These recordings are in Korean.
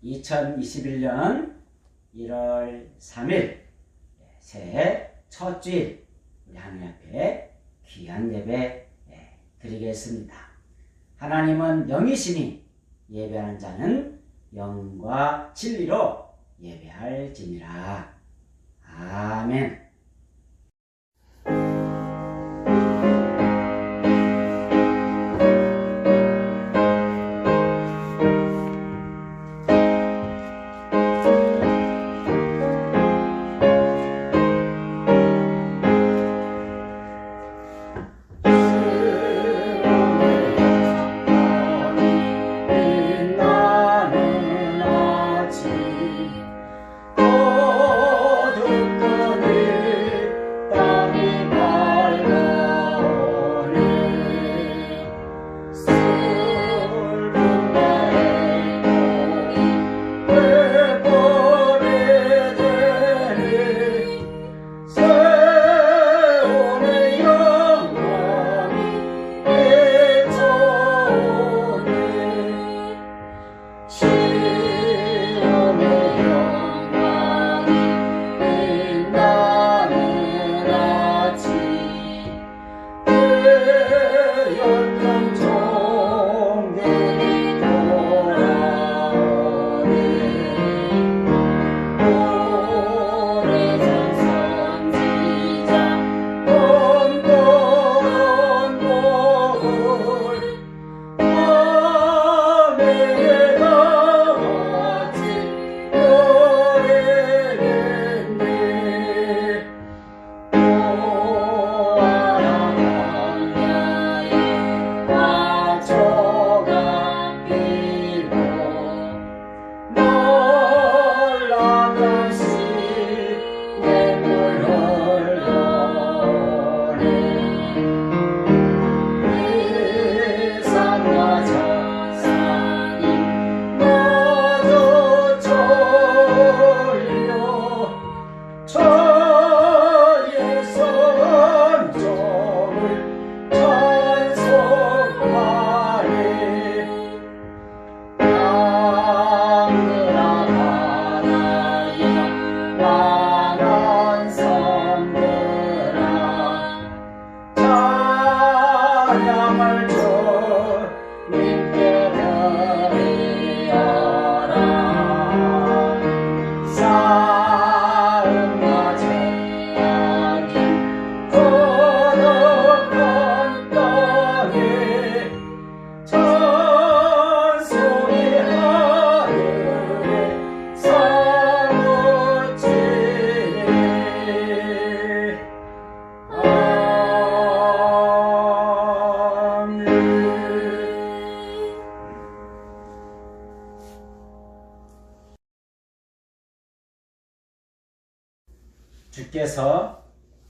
2021년 1월 3일 새해 첫 주일 우리 하나님 앞에 귀한 예배 드리겠습니다. 하나님은 영이시니 예배하는 자는 영과 진리로 예배할지니라. 아멘. 주께서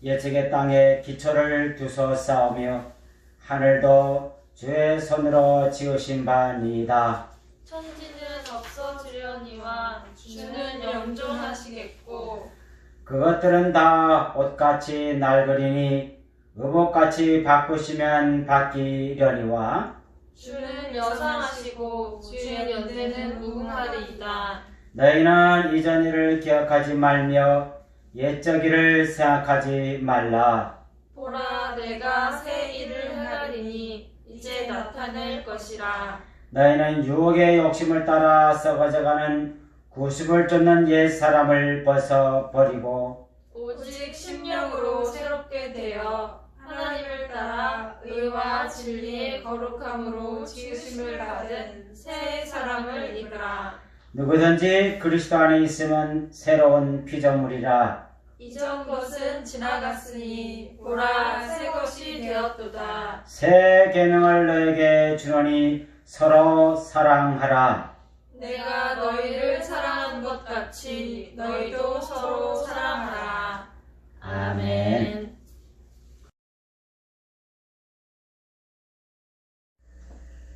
예측의 땅에 기초를 두서 쌓으며 하늘도 주의 손으로 지으신 바니이다. 천지는 없어지려니와 주는 영존하시겠고 그것들은 다 옷같이 낡으리니 의복같이 바꾸시면 바뀌려니와 주는 여상하시고 주의 연세는 무궁하리이다. 너희는 이전 일을 기억하지 말며 옛적 일을 생각하지 말라. 보라, 내가 새 일을 행하리니 이제 나타낼 것이라. 너희는 유혹의 욕심을 따라 썩어져가는 구습을 쫓는 옛 사람을 벗어버리고 오직 심령으로 새롭게 되어 하나님을 따라 의와 진리의 거룩함으로 지으심을 받은 새 사람을 입으라. 누구든지 그리스도 안에 있으면 새로운 피조물이라. 이전 것은 지나갔으니 보라, 새 것이 되었도다. 새 계명을 너에게 주노니 서로 사랑하라. 내가 너희를 사랑한 것 같이 너희도 서로 사랑하라. 아멘.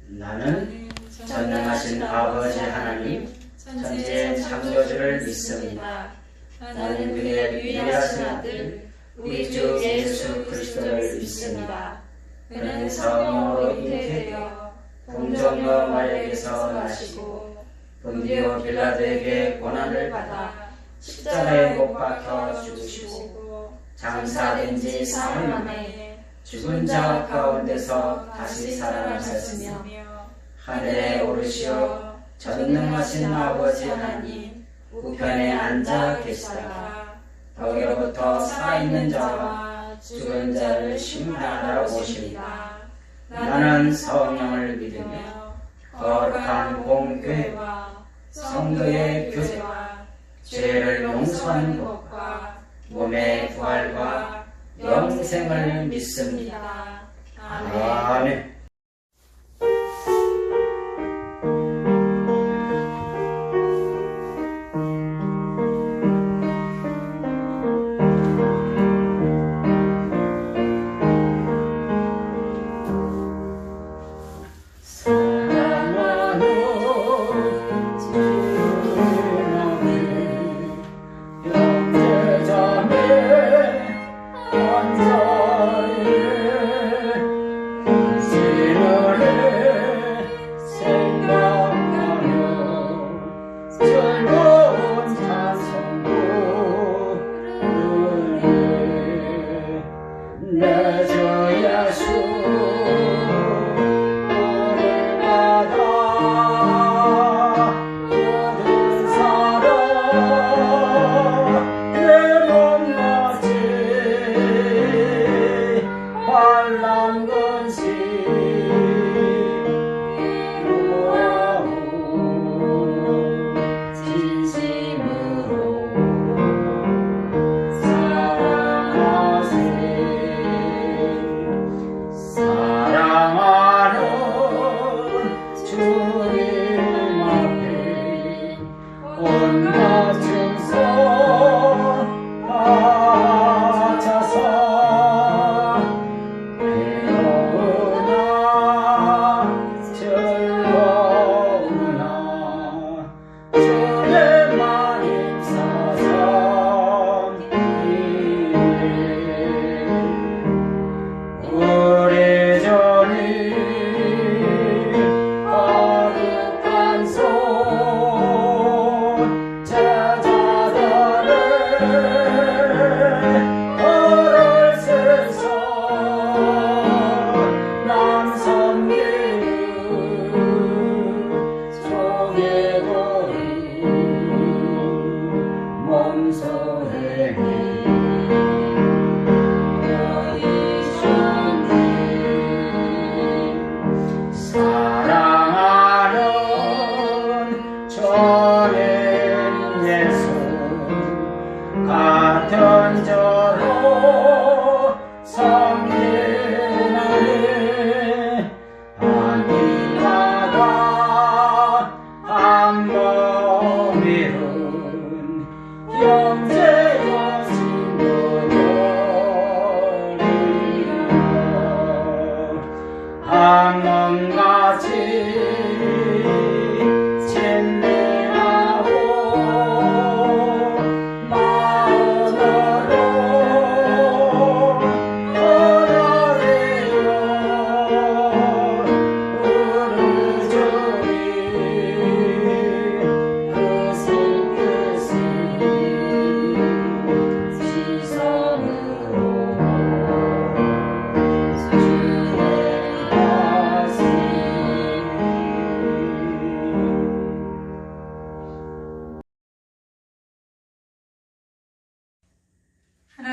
나는 전능하신 아버지 하나님 천지의 창조주를 믿습니다. 나는 그의 위대하신 아들 우리 주 예수 그리스도를 믿습니다. 그는 성령으로 잉태되어 동정녀 마리아에게서 나시고 본디오 빌라도에게 고난을 받아 십자가에 못 박혀 죽으시고 장사된 지 사흘 만에 죽은 자 가운데서 다시 살아나셨으며 하늘에 오르시어 전능하신 아버지 하나님 우편에 앉아 계시다가 거기로부터 살아있는 자와 죽은 자를 심판하러 오십니다. 나는 성령을 믿으며 거룩한 공교회와 성도의 교제와 죄를 용서하는 것과 몸의 부활과 영생을 믿습니다. 아멘.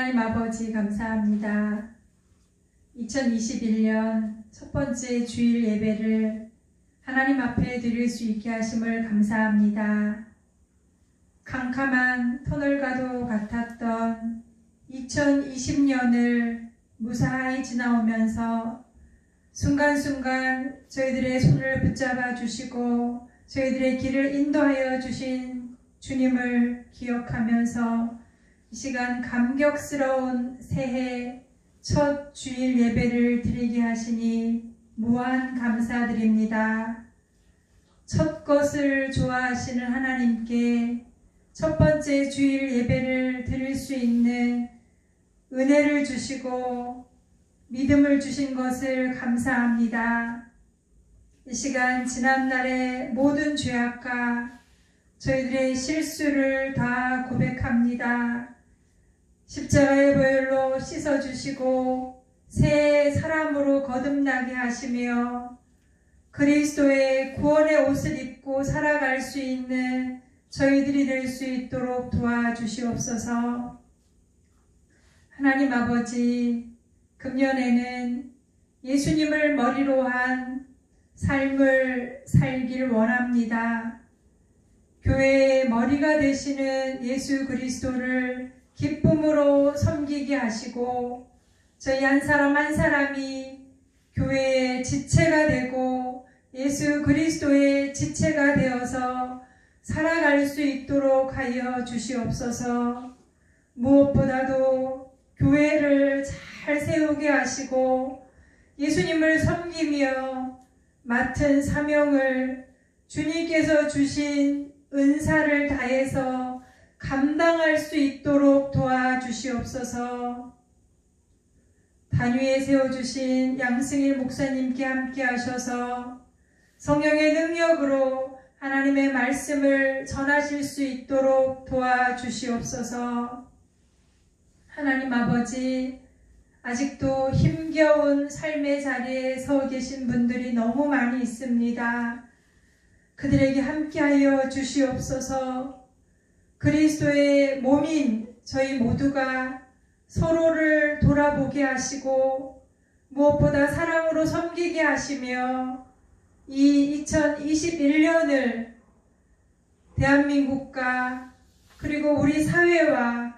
하나님 아버지 감사합니다. 2021년 첫 번째 주일 예배를 하나님 앞에 드릴 수 있게 하심을 감사합니다. 캄캄한 터널과도 같았던 2020년을 무사히 지나오면서 순간순간 저희들의 손을 붙잡아 주시고 저희들의 길을 인도하여 주신 주님을 기억하면서 이 시간 감격스러운 새해 첫 주일 예배를 드리게 하시니 무한 감사드립니다. 첫 것을 좋아하시는 하나님께 첫 번째 주일 예배를 드릴 수 있는 은혜를 주시고 믿음을 주신 것을 감사합니다. 이 시간 지난날의 모든 죄악과 저희들의 실수를 다 고백합니다. 십자가의 보혈로 씻어주시고 새 사람으로 거듭나게 하시며 그리스도의 구원의 옷을 입고 살아갈 수 있는 저희들이 될 수 있도록 도와주시옵소서. 하나님 아버지, 금년에는 예수님을 머리로 한 삶을 살길 원합니다. 교회의 머리가 되시는 예수 그리스도를 기쁨으로 섬기게 하시고 저희 한 사람 한 사람이 교회의 지체가 되고 예수 그리스도의 지체가 되어서 살아갈 수 있도록 하여 주시옵소서. 무엇보다도 교회를 잘 세우게 하시고 예수님을 섬기며 맡은 사명을 주님께서 주신 은사를 다해서 감당할 수 있도록 도와주시옵소서. 단위에 세워주신 양승일 목사님께 함께 하셔서 성령의 능력으로 하나님의 말씀을 전하실 수 있도록 도와주시옵소서. 하나님 아버지, 아직도 힘겨운 삶의 자리에 서 계신 분들이 너무 많이 있습니다. 그들에게 함께하여 주시옵소서. 그리스도의 몸인 저희 모두가 서로를 돌아보게 하시고 무엇보다 사랑으로 섬기게 하시며 이 2021년을 대한민국과 그리고 우리 사회와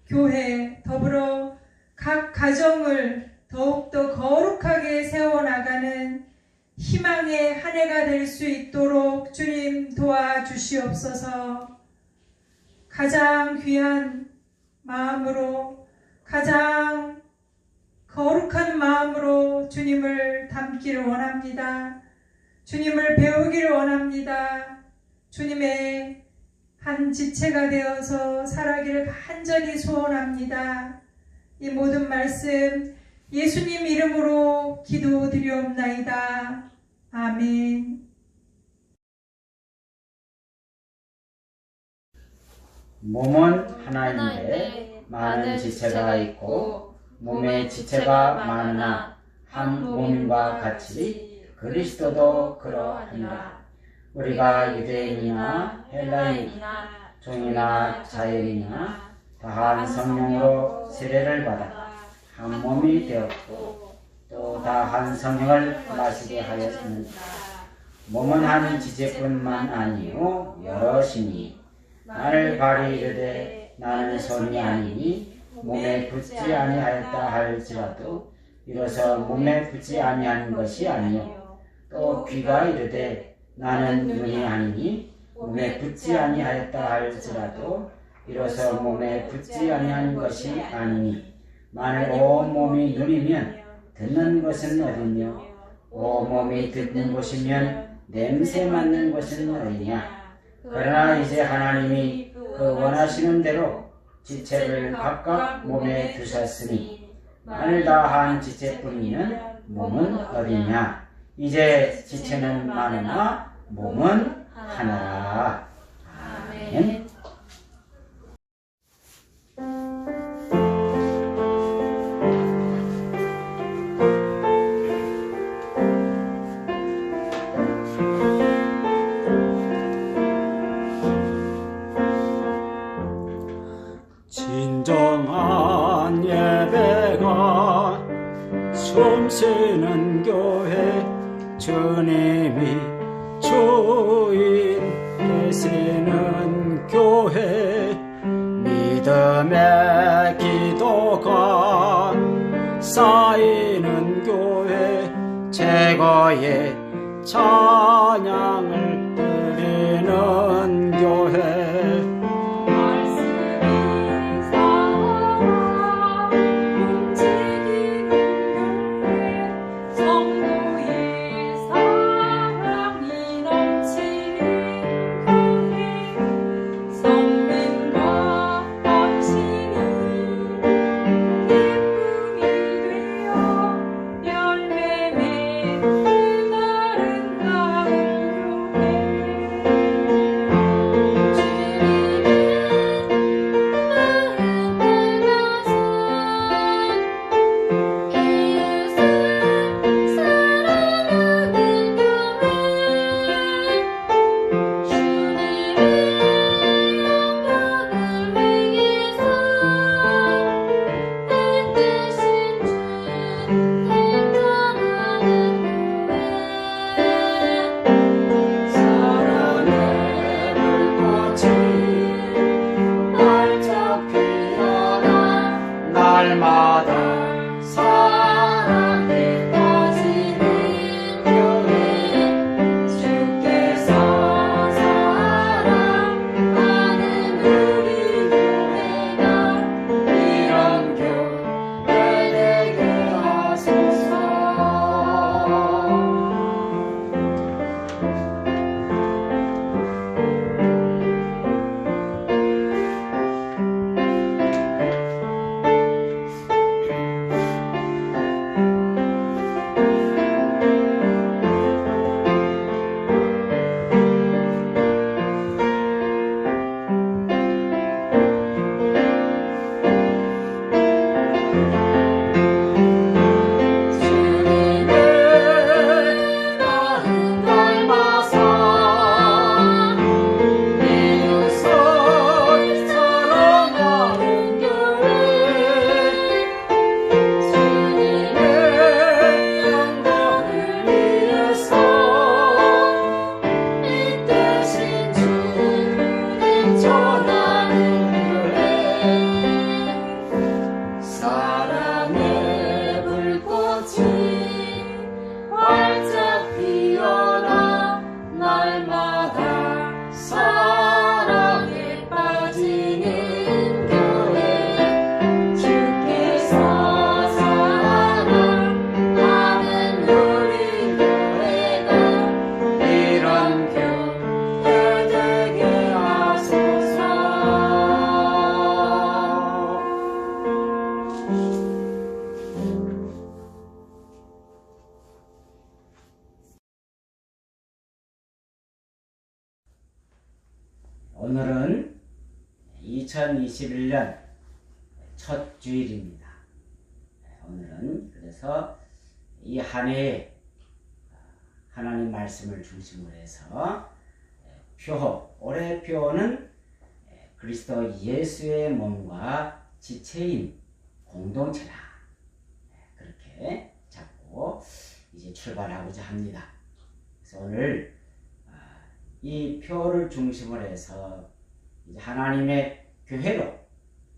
교회 더불어 각 가정을 더욱더 거룩하게 세워나가는 희망의 한 해가 될 수 있도록 주님 도와주시옵소서. 가장 귀한 마음으로 가장 거룩한 마음으로 주님을 닮기를 원합니다. 주님을 배우기를 원합니다. 주님의 한 지체가 되어서 살아가기를 간절히 소원합니다. 이 모든 말씀 예수님 이름으로 기도드리옵나이다. 아멘. 몸은 하나인데 많은 지체가 있고 몸의 지체가 많으나 한 몸과 같이 그리스도도 그러하니라. 우리가 유대인이나 헬라인이나 종이나 자유인이나 다한 성령으로 세례를 받아 한 몸이 되었고 또 다한 성령을 마시게 하였습니다. 몸은 한 지체뿐만 아니요 여럿이니 나를 발이 이르되 나는 손이 아니니 몸에 붙지 아니하였다 할지라도 이로써 몸에 붙지 아니하는 것이 아니요 또 귀가 이르되 나는 눈이 아니니 몸에 붙지 아니하였다 할지라도 이로써 몸에 붙지 아니하는 것이 아니니 만일 온 몸이 눈이면 듣는 것은 어디며 온 몸이 듣는 곳이면 냄새 맡는 것은 어디냐. 그러나 이제 하나님이 그 원하시는 대로 지체를 각각 몸에 두셨으니 만일 다 한 지체뿐이면 몸은 어디냐. 이제 지체는 많으나 몸은 하나라. 아멘. 진정한 예배가 숨쉬는 교회 주님이 주인 되시는 교회 믿음의 기도가 쌓이는 교회 최고의 찬양을 드리는 교회 오늘은 2021년 첫 주일입니다. 오늘은 그래서 이 한 해에 하나님 말씀을 중심으로 해서 올해 표는 그리스도 예수의 몸과 지체인 공동체라, 그렇게 잡고 이제 출발하고자 합니다. 그래서 오늘 이 표를 중심으로 해서 이제 하나님의 교회로,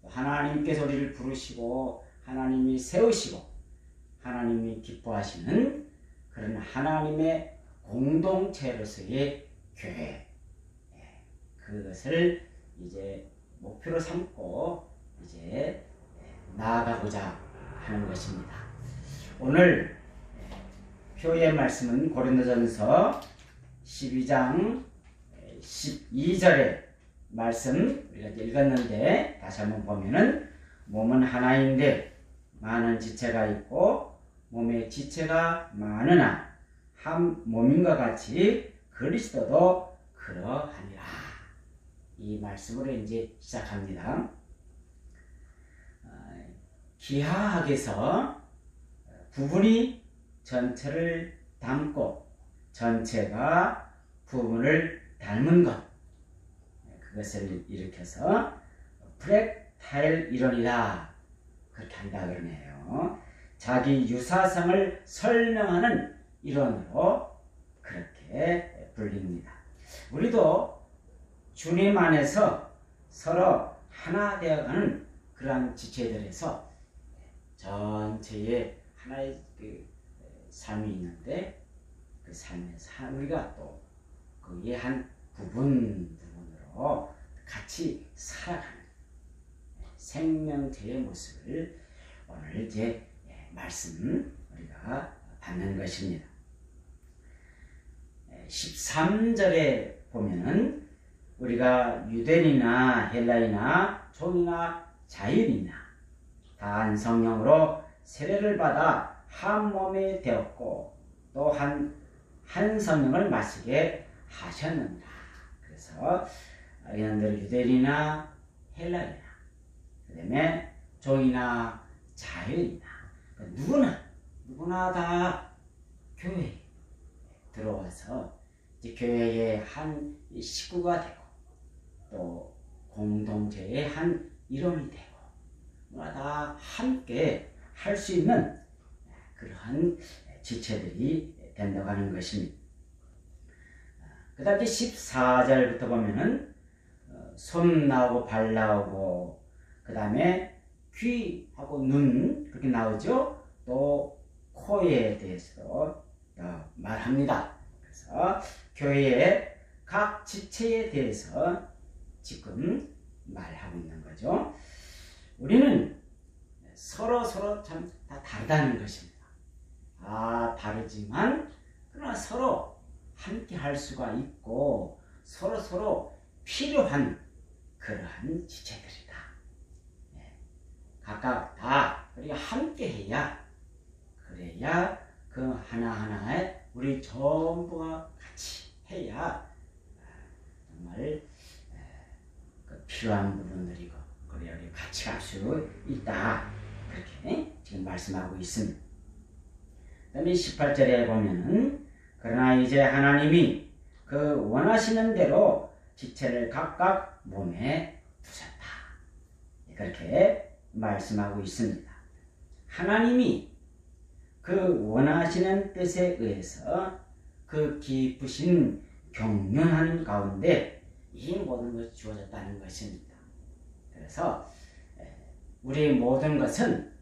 하나님께서 우리를 부르시고 하나님이 세우시고 하나님이 기뻐하시는 그런 하나님의 공동체로서의 교회, 그것을 이제 목표로 삼고 이제 나아가고자 하는 것입니다. 오늘 표의 말씀은 고린도전서 12장 12절의 말씀 우리가 읽었는데, 다시 한번 보면은 몸은 하나인데 많은 지체가 있고 몸에 지체가 많으나 한 몸인과 같이 그리스도도 그러하니라. 이 말씀으로 이제 시작합니다. 기하학에서 부분이 전체를 담고 전체가 부분을 닮은 것, 그것을 일으켜서 프랙타일 이론이다, 그렇게 한다 그러네요. 자기 유사성을 설명하는 이론으로 그렇게 불립니다. 우리도 주님 안에서 서로 하나 되어가는 그러한 지체들에서 전체의 하나의 그 삶이 있는데, 그 삶에서 우리가 또 거기에 한 부분으로 같이 살아가는 생명체의 모습을 오늘 이제 말씀 우리가 받는 것입니다. 13절에 보면은 우리가 유대인이나 헬라이나 종이나 자유인이나 다 한 성령으로 세례를 받아 한 몸이 되었고 또 한 성령을 마시게 하셨느니라. 그래서 이런들 유대인이나 헬라이나 그 다음에 종이나 자유인이나 누구나 다 교회에 들어와서 이제 교회의 한 식구가 되고 또 공동체의 한 일원이 되고 누구나 다 함께 할 수 있는 그러한 지체들이 된다고 하는 것입니다. 그 다음에 14절부터 보면은 손 나오고 발 나오고 그 다음에 귀하고 눈 그렇게 나오죠. 또 코에 대해서도 말합니다. 그래서 교회의 각 지체에 대해서 지금 말하고 있는 거죠. 우리는 서로 참 다 다르다는 것입니다. 다르지만 그러나 서로 함께 할 수가 있고 서로 필요한 그러한 지체들이다. 각각 다 우리가 함께 해야, 그래야 그 하나하나에 우리 전부가 같이 해야 정말 그 필요한 부분들이고 그래야 우리 같이 갈 수 있다, 그렇게 지금 말씀하고 있습니다. 그 다음에 18절에 보면은 그러나 이제 하나님이 그 원하시는 대로 지체를 각각 몸에 두셨다, 그렇게 말씀하고 있습니다. 하나님이 그 원하시는 뜻에 의해서 그 기쁘신 경륜하는 가운데 이 모든 것이 주어졌다는 것입니다. 그래서 우리 모든 것은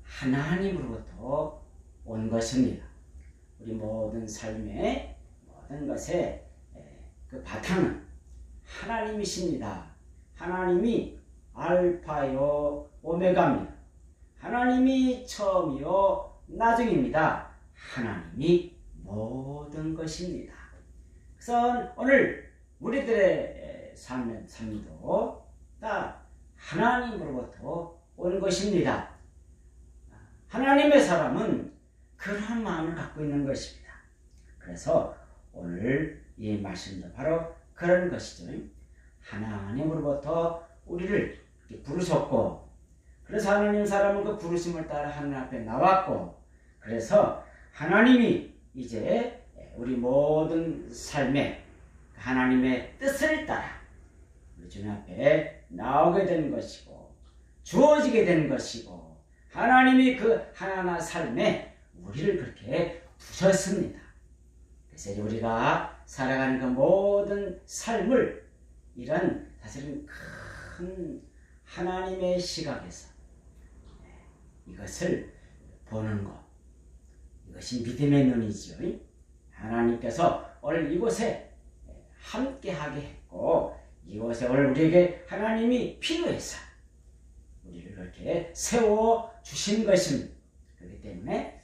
하나님으로부터 온 것입니다. 우리 모든 삶의 모든 것의 그 바탕은 하나님이십니다. 하나님이 알파요 오메가입니다. 하나님이 처음이요 나중입니다. 하나님이 모든 것입니다. 그래서 오늘 우리들의 삶도 다 하나님으로부터 온 것입니다. 하나님의 사람은 그런 마음을 갖고 있는 것입니다. 그래서 오늘 이 말씀도 바로 그런 것이죠. 하나님으로부터 우리를 이렇게 부르셨고, 그래서 하나님 사람은 그 부르심을 따라 하나님 앞에 나왔고, 그래서 하나님이 이제 우리 모든 삶에 하나님의 뜻을 따라 우리 주님 앞에 나오게 된 것이고, 주어지게 된 것이고, 하나님이 그 하나하나 삶에 우리를 그렇게 부셨습니다. 그래서 이제 우리가 살아가는 그 모든 삶을 이런 사실은 큰 하나님의 시각에서 이것을 보는 것, 이것이 믿음의 눈이죠. 하나님께서 오늘 이곳에 함께하게 했고, 이곳에 오늘 우리에게 하나님이 필요해서 우리를 그렇게 세워주신 것입니다. 그렇기 때문에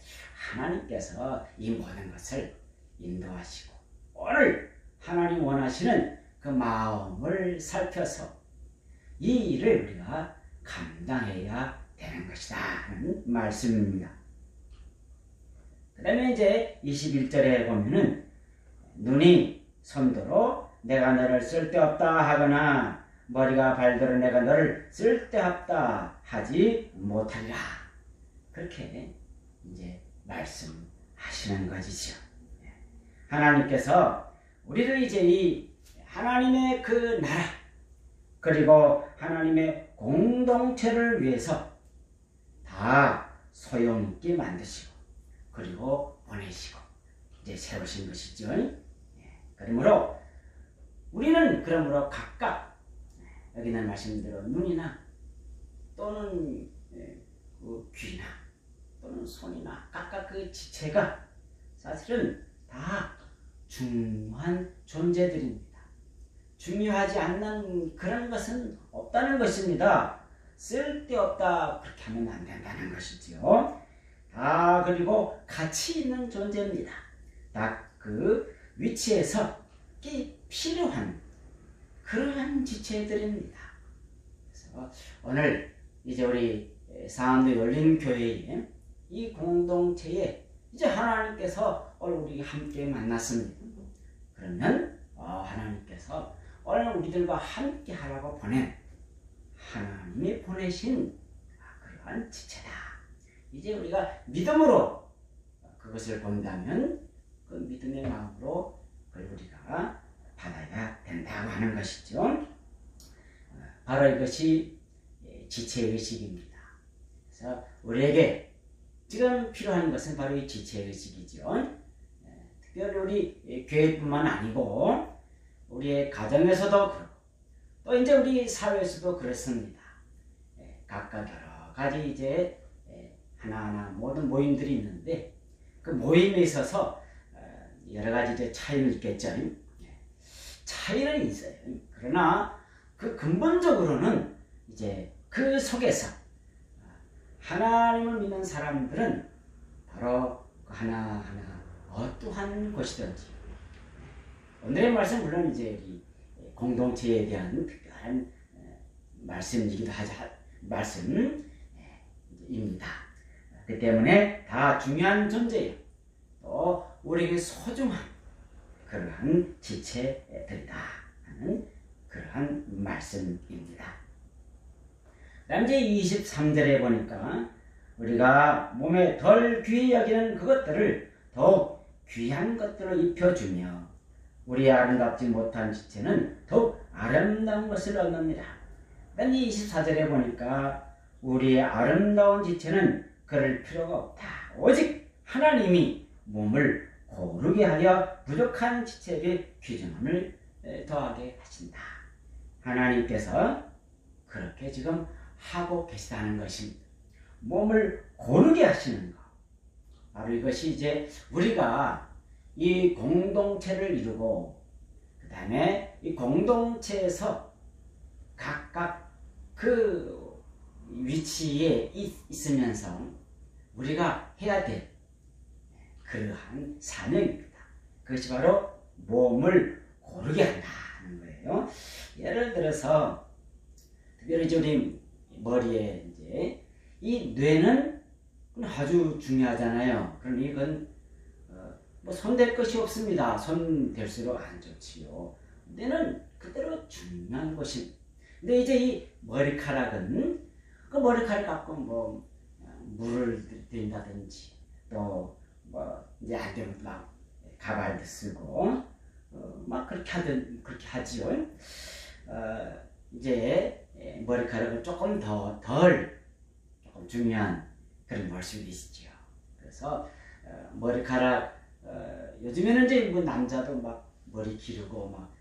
하나님께서 이 모든 것을 인도하시고, 오늘 하나님 원하시는 그 마음을 살펴서 이 일을 우리가 감당해야 되는 것이다 하는 말씀입니다. 그 다음에 이제 21절에 보면은 눈이 손도로 내가 너를 쓸데없다 하거나 머리가 발도로 내가 너를 쓸데없다 하지 못하리라, 그렇게 이제 말씀하시는 것이죠. 하나님께서 우리를 이제 이 하나님의 그 나라, 그리고 하나님의 공동체를 위해서 다 소용있게 만드시고, 그리고 보내시고 이제 세우신 것이죠. 그러므로 우리는 각각 여기는 말씀대로 눈이나 또는 그 귀나 또는 손이나 각각 그 지체가 사실은 다 중요한 존재들입니다. 중요하지 않는 그런 것은 없다는 것입니다. 쓸데없다 그렇게 하면 안 된다는 것이죠. 다 그리고 가치 있는 존재입니다. 다 그 위치에서 필요한 그러한 지체들입니다. 그래서 오늘 이제 우리 상암도 열린교회의 이 공동체에 이제 하나님께서 오늘 우리 함께 만났습니다. 그러면 하나님께서 오늘 우리들과 함께 하라고 보낸 하나님이 보내신 그러한 지체다. 이제 우리가 믿음으로 그것을 본다면 그 믿음의 마음으로 그걸 우리가 받아야 된다고 하는 것이죠. 바로 이것이 지체의식입니다. 그래서 우리에게 지금 필요한 것은 바로 이 지체의식이죠. 특별히 우리 교회뿐만 아니고 우리의 가정에서도 그렇고 또 이제 우리 사회에서도 그렇습니다. 각각 여러 가지 이제 하나하나 모든 모임들이 있는데 그 모임에 있어서 여러 가지 이제 차이는 있겠죠. 차이는 있어요. 그러나 그 근본적으로는 이제 그 속에서 하나님을 믿는 사람들은 바로 그 하나하나 어떠한 것이든지, 오늘의 말씀 물론 이제 이 공동체에 대한 특별한 말씀이기도 말씀입니다. 그 때문에 다 중요한 존재예요. 또 우리에게 소중한 그러한 지체들이다 하는 그러한 말씀입니다. 다음 이제 23절에 보니까 우리가 몸에 덜 귀히 여기는 그것들을 더욱 귀한 것들로 입혀주며 우리의 아름답지 못한 지체는 더욱 아름다운 것을 얻느니라. 그다음 24절에 보니까 우리의 아름다운 지체는 그럴 필요가 없다. 오직 하나님이 몸을 고르게 하여 부족한 지체에게 귀중함을 더하게 하신다. 하나님께서 그렇게 지금 하고 계시다는 것입니다. 몸을 고르게 하시는 것. 바로 이것이 이제 우리가 이 공동체를 이루고 그 다음에 이 공동체에서 각각 그 위치에 있으면서 우리가 해야 될 그러한 사명입니다. 그것이 바로 몸을 고르게 한다는 거예요. 예를 들어서 특별히 이제 우리 머리에 이제 이 뇌는 아주 중요하잖아요. 그럼 이건 뭐 손댈 것이 없습니다. 손댈수록 안 좋지요. 데는 그대로 중요한 것입니다. 근데 이제 이 머리카락은 그 머리카락 갖고 뭐 물을 들인다든지 또 뭐 이제 안 되면 막 가발도 쓰고 막 그렇게 하지요. 이제 머리카락은 조금 덜 조금 중요한 그런 모습이시죠. 그래서 머리카락 요즘에는 이제 뭐 남자도 막 머리 기르고 막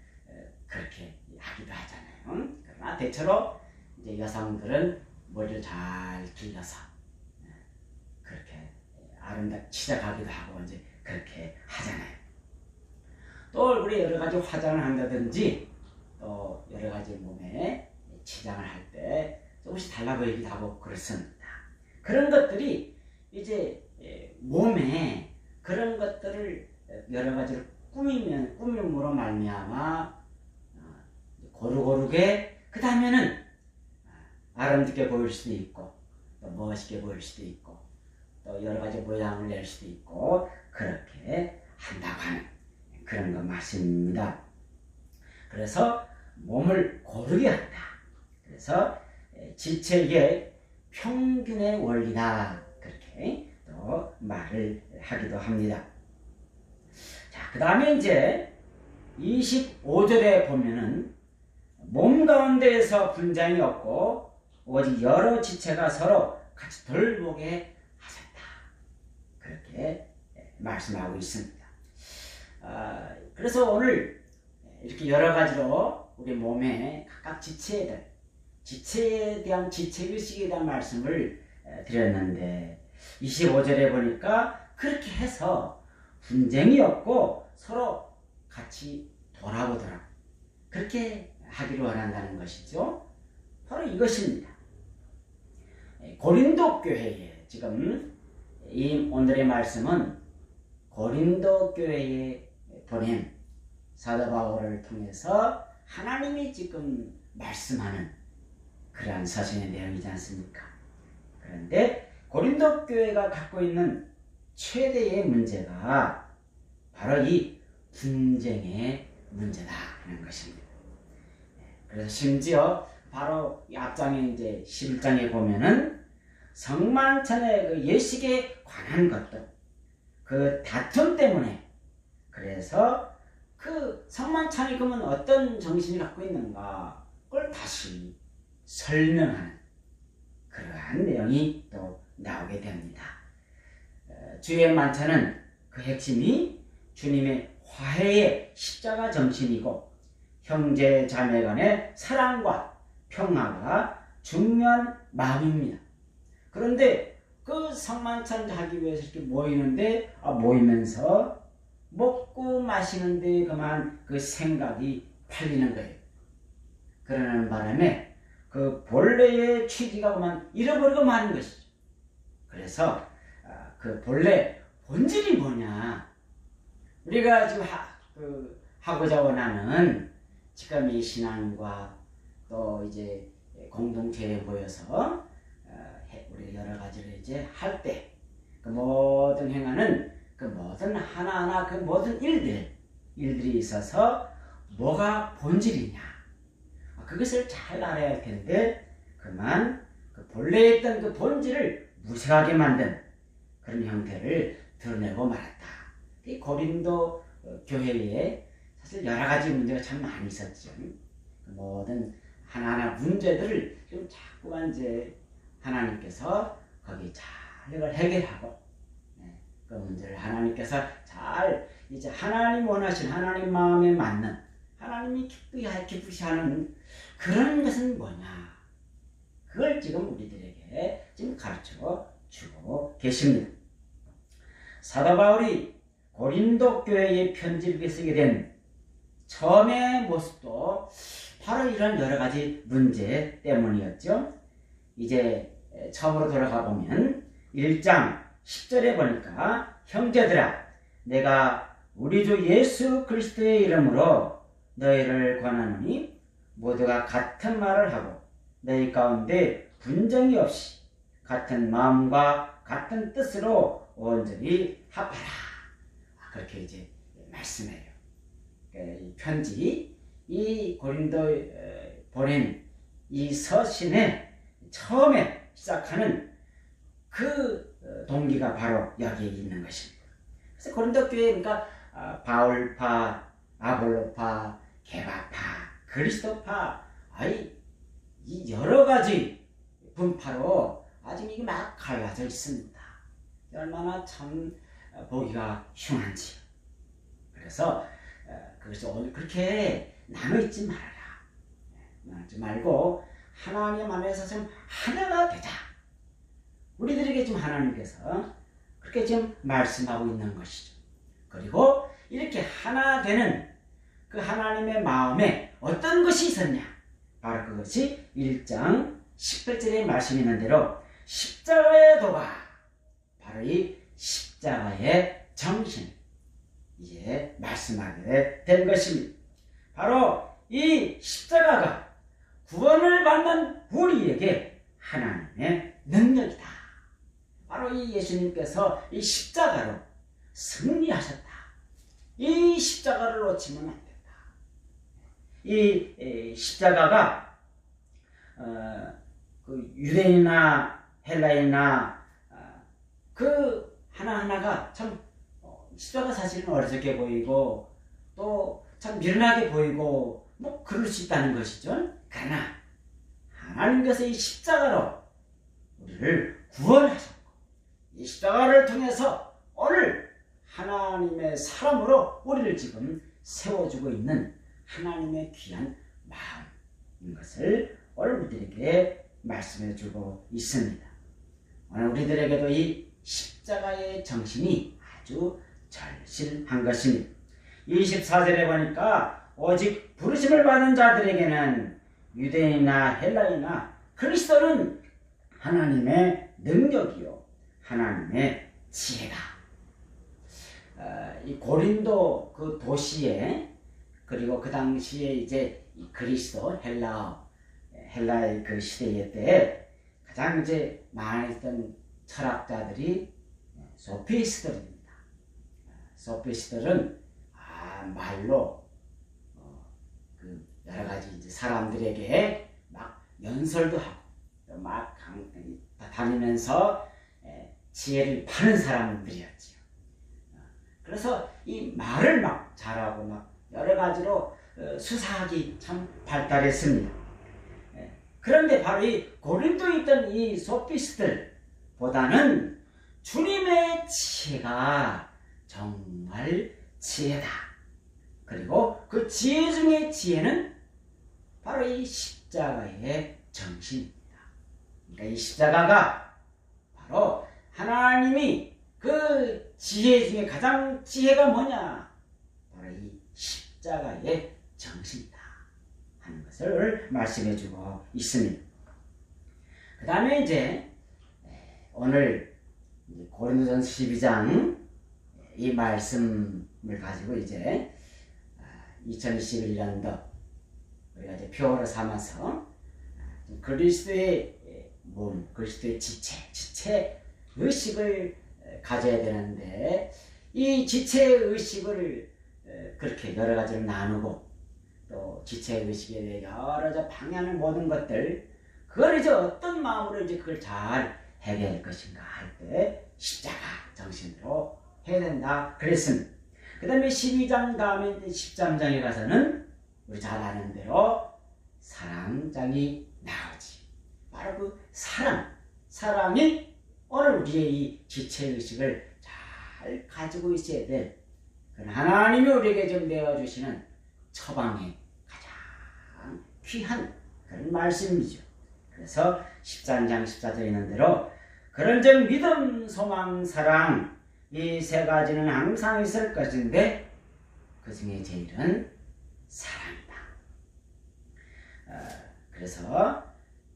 그렇게 하기도 하잖아요. 그러나 대체로 이제 여성들은 머리를 잘 길러서 그렇게 아름답게 치장하기도 하고 이제 그렇게 하잖아요. 또 우리 여러 가지 화장을 한다든지 또 여러 가지 몸에 치장을 할 때 조금씩 달라 보이기도 하고 그렇습니다. 그런 것들이 이제 몸에 그런 것들을 여러 가지로 꾸밈으로 말미암아 고루고루게 그 다음에는 아름답게 보일 수도 있고 또 멋있게 보일 수도 있고 또 여러 가지 모양을 낼 수도 있고 그렇게 한다고 하는 그런 것 말씀입니다. 그래서 몸을 고르게 한다. 그래서 지체의 평균의 원리다. 그렇게 또 말을 하기도 합니다. 자, 그 다음에 이제 25절에 보면은 몸 가운데에서 분쟁이 없고 오직 여러 지체가 서로 같이 돌보게 하셨다. 그렇게 말씀하고 있습니다. 그래서 오늘 이렇게 여러 가지로 우리 몸에 각각 지체에 대한 지체의식에 대한 말씀을 드렸는데 25절에 보니까 그렇게 해서 분쟁이 없고 서로 같이 돌아보더라. 그렇게 하기를 원한다는 것이죠. 바로 이것입니다. 고린도 교회에 지금 이 오늘의 말씀은 고린도 교회에 보낸 사도 바울을 통해서 하나님이 지금 말씀하는 그러한 서신의 내용이지 않습니까? 그런데 고린도 교회가 갖고 있는 최대의 문제가 바로 이 분쟁의 문제다 하는 것입니다. 그래서 심지어 바로 이 앞장에 이제 11장에 보면은 성만찬의 그 예식에 관한 것도 그 다툼 때문에 그래서 그 성만찬이 그러면 어떤 정신이 갖고 있는가 그걸 다시 설명하는 그러한 내용이 또 나오게 됩니다. 주의 만찬은 그 핵심이 주님의 화해의 십자가 정신이고 형제 자매 간의 사랑과 평화가 중요한 마음입니다. 그런데 그 성만찬 하기 위해서 이렇게 모이는데 모이면서 먹고 마시는데 그만 그 생각이 팔리는 거예요. 그러는 바람에 그 본래의 취지가 그만 잃어버리고 마는 것이죠. 그래서 그 본래 본질이 뭐냐? 우리가 지금 하고자 원하는 지금 이 신앙과 또 이제 공동체에 모여서 우리 여러 가지를 이제 할 때 그 모든 행하는 그 모든 하나하나 그 모든 일들이 있어서 뭐가 본질이냐 그것을 잘 알아야 할 텐데 그만 그 본래 있던 그 본질을 무색하게 만든 그런 형태를 드러내고 말았다. 이 고린도 교회에 사실 여러 가지 문제가 참 많이 있었죠. 그 모든 하나하나 문제들을 좀 자꾸만 이제 하나님께서 거기 잘 이걸 해결하고 그 문제를 하나님께서 잘 이제 하나님 원하신 하나님 마음에 맞는 하나님이 기쁘시하는 그런 것은 뭐냐 그걸 지금 우리들에게 지금 가르쳐 주고 계십니다. 사도 바울이 고린도 교회의 편지를 쓰게 된 처음의 모습도 바로 이런 여러 가지 문제 때문이었죠. 이제 처음으로 돌아가 보면 1장 10절에 보니까 형제들아 내가 우리 주 예수 그리스도의 이름으로 너희를 권하노니 모두가 같은 말을 하고 너희 가운데 분쟁이 없이 같은 마음과 같은 뜻으로 온전히 합하라. 그렇게 이제 말씀해요. 이 편지 이 고린도에 보낸 이 서신에 처음에 시작하는 그 동기가 바로 여기에 있는 것입니다. 그래서 고린도 교회 그러니까 바울파, 아볼로파, 게바파, 그리스도파, 이 여러 가지 분파로 아직 이게 막 갈라져 있습니다. 얼마나 참 보기가 흉한지. 그래서 그것이 오늘 그렇게 나눠있지 말아라. 나누지 말고 하나님 안에서 좀 하나가 되자. 우리들에게 지금 하나님께서 그렇게 지금 말씀하고 있는 것이죠. 그리고 이렇게 하나 되는 그 하나님의 마음에 어떤 것이 있었냐? 바로 그것이 1장 18절에 말씀 있는 대로 십자가의 도가 바로 이 십자가의 정신 이제 말씀하게 된 것입니다. 바로 이 십자가가 구원을 받는 우리에게 하나님의 능력이다. 바로 이 예수님께서 이 십자가로 승리하셨다. 이 십자가를 놓치면 안 된다. 이 십자가가 그 유대인이나 헬라인이나 그 하나하나가 참 십자가 사실은 어리석게 보이고 또 참 미련하게 보이고 뭐 그럴 수 있다는 것이죠. 그러나 하나님께서 이 십자가로 우리를 구원하셨고 이 십자가를 통해서 오늘 하나님의 사람으로 우리를 지금 세워주고 있는 하나님의 귀한 마음인 것을 오늘 우리들에게 말씀해주고 있습니다. 오늘 우리들에게도 이 십자가의 정신이 아주 절실한 것입니다. 24절에 보니까 오직 부르심을 받은 자들에게는 유대인이나 헬라이나 그리스도는 하나님의 능력이요 하나님의 지혜다. 이 고린도 그 도시에 그리고 그 당시에 이제 이 그리스도 헬라의 그 시대 때 가장 이제 많았던 철학자들이 소피스트들입니다. 소피스트들은 말로 그 여러 가지 이제 사람들에게 막 연설도 하고 또 막 다니면서 지혜를 파는 사람들이었지요. 그래서 이 말을 막 잘하고 막 여러 가지로 수사하기 참 발달했습니다. 그런데 바로 이 고린도에 있던 이 소피스트들보다는 주님의 지혜가 정말 지혜다. 그리고 그 지혜 중에 지혜는 바로 이 십자가의 정신입니다. 그러니까 이 십자가가 바로 하나님이 그 지혜 중에 가장 지혜가 뭐냐? 바로 이 십자가의 정신이다 하는 것을 말씀해주고 있습니다. 그 다음에 이제 오늘 고린도전서 12장 이 말씀을 가지고 이제 2021년도 우리가 이제 표어로 삼아서 그리스도의 몸, 그리스도의 지체 의식을 가져야 되는데 이 지체 의식을 그렇게 여러 가지로 나누고 또 지체 의식에 대해 여러 방향을 모든 것들 그걸 이제 어떤 마음으로 이제 그걸 잘 해결할 것인가 할 때 십자가 정신으로 해야 된다 그랬습니다. 그 다음에 12장 다음에 13장에 가서는 우리 잘 아는 대로 사랑장이 나오지. 바로 그 사랑이 오늘 우리의 이 지체의식을 잘 가지고 있어야 될 하나님이 우리에게 좀 내어주시는 처방의 가장 귀한 그런 말씀이죠. 그래서 13장 14절에 있는 대로 그런즉 믿음, 소망, 사랑 이 세 가지는 항상 있을 것인데 그 중에 제일은 사랑이다. 그래서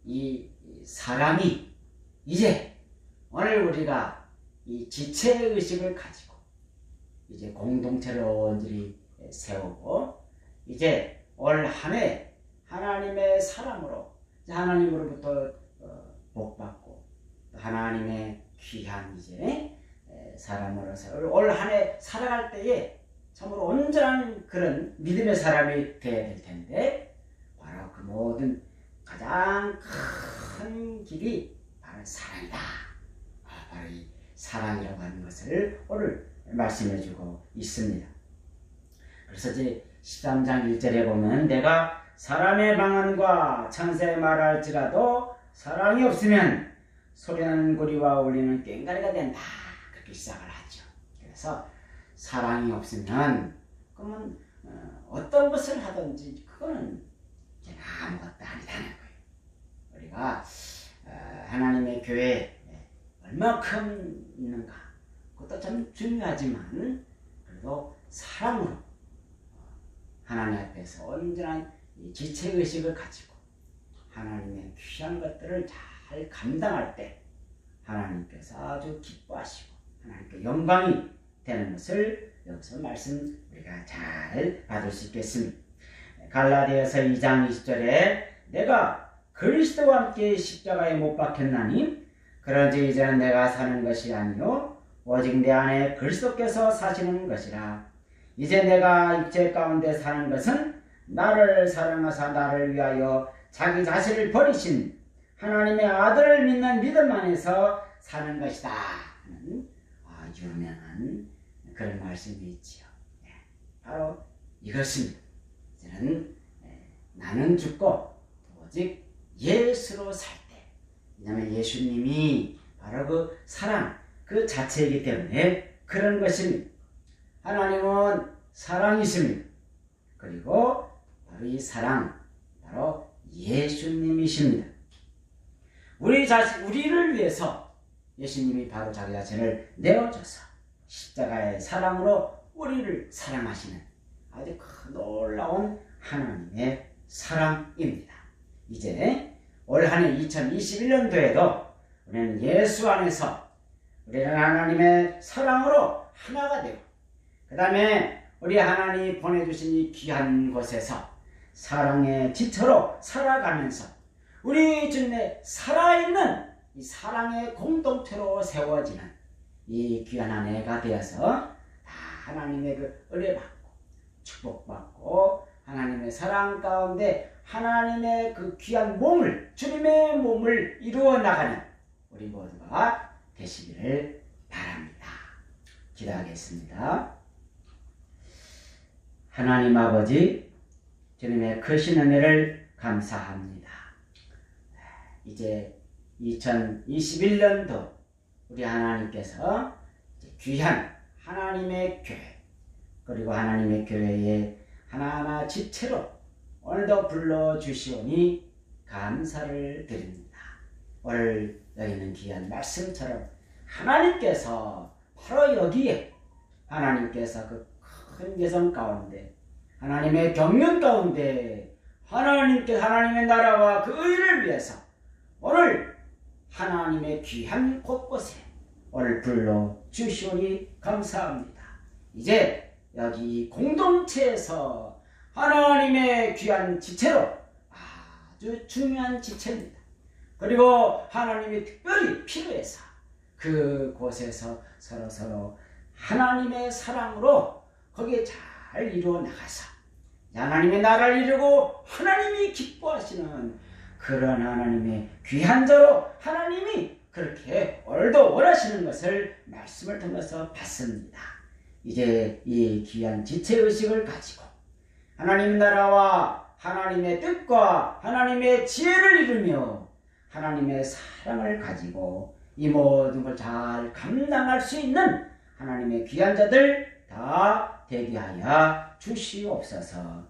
이 사랑이 이제 오늘 우리가 이 지체의식을 가지고 이제 공동체를 온전히 세우고 이제 올 한 해 하나님의 사람으로 하나님으로부터 복받고 하나님의 귀한 이제 사람으로서 올 한 해 살아갈 때에 참으로 온전한 그런 믿음의 사람이 되어야 될 텐데 바로 그 모든 가장 큰 길이 바로 사랑이다. 바로 이 사랑이라고 하는 것을 오늘 말씀해 주고 있습니다. 그래서 이제 13장 1절에 보면 내가 사람의 방언과 천사의 말할지라도 사랑이 없으면 소리나는 고리와 울리는 꽹과리가 된다. 그렇게 시작을 하죠. 그래서 사랑이 없으면 그러면 어떤 것을 하든지 그거는 아무것도 아니다는 거예요. 우리가 하나님의 교회에 얼마큼 있는가 그것도 참 중요하지만 그래도 사랑으로 하나님 앞에서 온전한 지체의식을 가지고 하나님의 귀한 것들을 잘 감당할 때 하나님께서 아주 기뻐하시고 하나님께 영광이 되는 것을 여기서 말씀 우리가 잘 받을 수 있겠습니다. 갈라디아서 2장 20절에 내가 그리스도와 함께 십자가에 못 박혔나니 그런지 이제는 내가 사는 것이 아니요 오직 내 안에 그리스도께서 사시는 것이라. 이제 내가 육체 가운데 사는 것은 나를 사랑하사 나를 위하여 자기 자신을 버리신 하나님의 아들을 믿는 믿음 안에서 사는 것이다 하는 유명한 그런 말씀이 있지요. 바로 이것입니다. 이제는 나는 죽고 오직 예수로 살 때, 왜냐하면 예수님이 바로 그 사랑 그 자체이기 때문에 그런 것입니다. 하나님은 사랑이십니다. 그리고 바로 이 사랑 바로 예수님이십니다. 우리를 위해서 예수님이 바로 자기 자신을 내어줘서 십자가의 사랑으로 우리를 사랑하시는 아주 놀라운 하나님의 사랑입니다. 이제 올 한 해 2021년도에도 우리는 예수 안에서 우리는 하나님의 사랑으로 하나가 되고 그 다음에 우리 하나님이 보내주신 이 귀한 곳에서 사랑의 지체로 살아가면서 우리 주님의 살아있는 이 사랑의 공동체로 세워지는 이 귀한 한 해가 되어서 다 하나님의 그 은혜받고 축복받고 하나님의 사랑 가운데 하나님의 그 귀한 몸을 주님의 몸을 이루어 나가는 우리 모두가 되시기를 바랍니다. 기도하겠습니다. 하나님 아버지 주님의 크신 은혜를 감사합니다. 이제 2021년도 우리 하나님께서 귀한 하나님의 교회 그리고 하나님의 교회에 하나하나 지체로 오늘도 불러주시오니 감사를 드립니다. 오늘 여기는 귀한 말씀처럼 하나님께서 바로 여기에 하나님께서 그 큰 예성 가운데 하나님의 경륜 가운데 하나님께서 하나님의 나라와 그 의를 위해서 오늘 하나님의 귀한 곳곳에 오늘 불러주시오니 감사합니다. 이제 여기 공동체에서 하나님의 귀한 지체로 아주 중요한 지체입니다. 그리고 하나님이 특별히 필요해서 그곳에서 서로 하나님의 사랑으로 거기에 잘 이루어 나가서 하나님의 나라를 이루고 하나님이 기뻐하시는 그런 하나님의 귀한 자로 하나님이 그렇게 오늘도 원하시는 것을 말씀을 통해서 봤습니다. 이제 이 귀한 지체의식을 가지고 하나님 나라와 하나님의 뜻과 하나님의 지혜를 이루며 하나님의 사랑을 가지고 이 모든 걸 잘 감당할 수 있는 하나님의 귀한 자들 다 되게 하여 주시옵소서.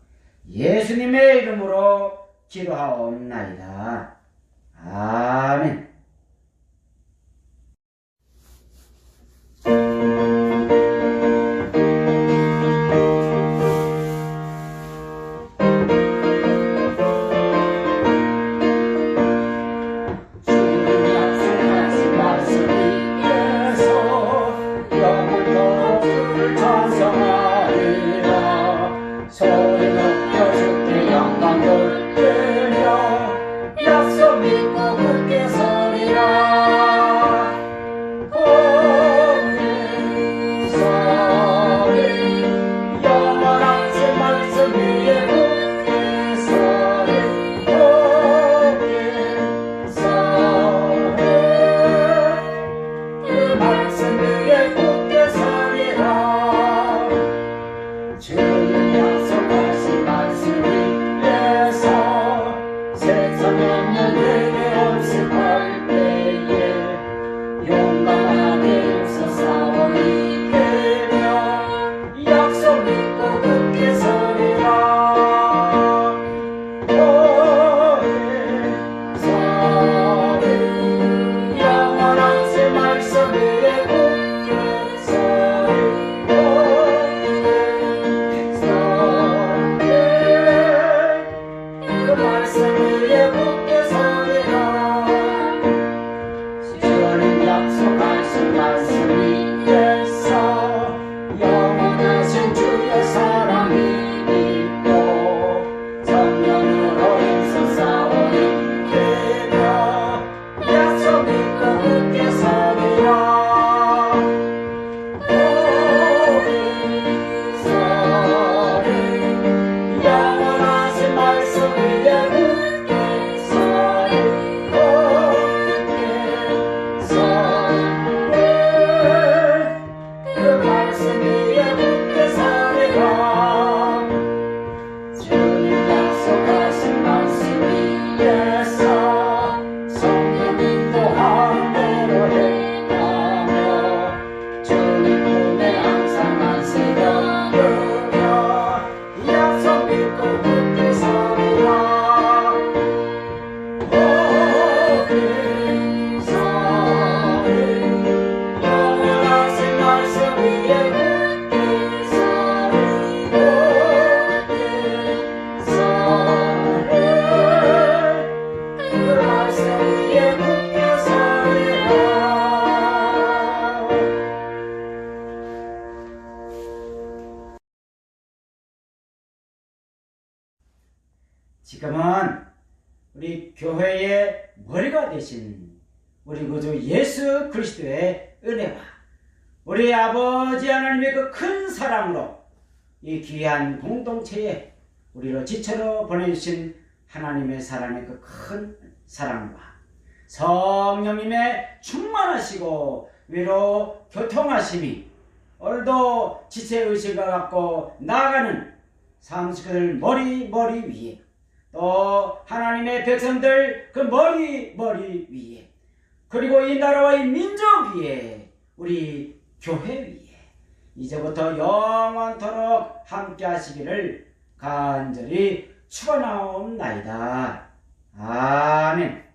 예수님의 이름으로 기도하옵나이다. 아멘. 지금은 우리 교회의 머리가 되신 우리 구주 예수 그리스도의 은혜와 우리 아버지 하나님의 그 큰 사랑으로 이 귀한 공동체에 우리로 지체로 보내주신 하나님의 사랑의 그 큰 사랑과 성령님의 충만하시고 위로 교통하심이 오늘도 지체의식을 갖고 나아가는 상식들 머리 위에 또 하나님의 백성들 그 머리 위에 그리고 이 나라와 이 민족 위에 우리 교회 위에 이제부터 영원토록 함께 하시기를 간절히 축원하옵나이다. 아멘.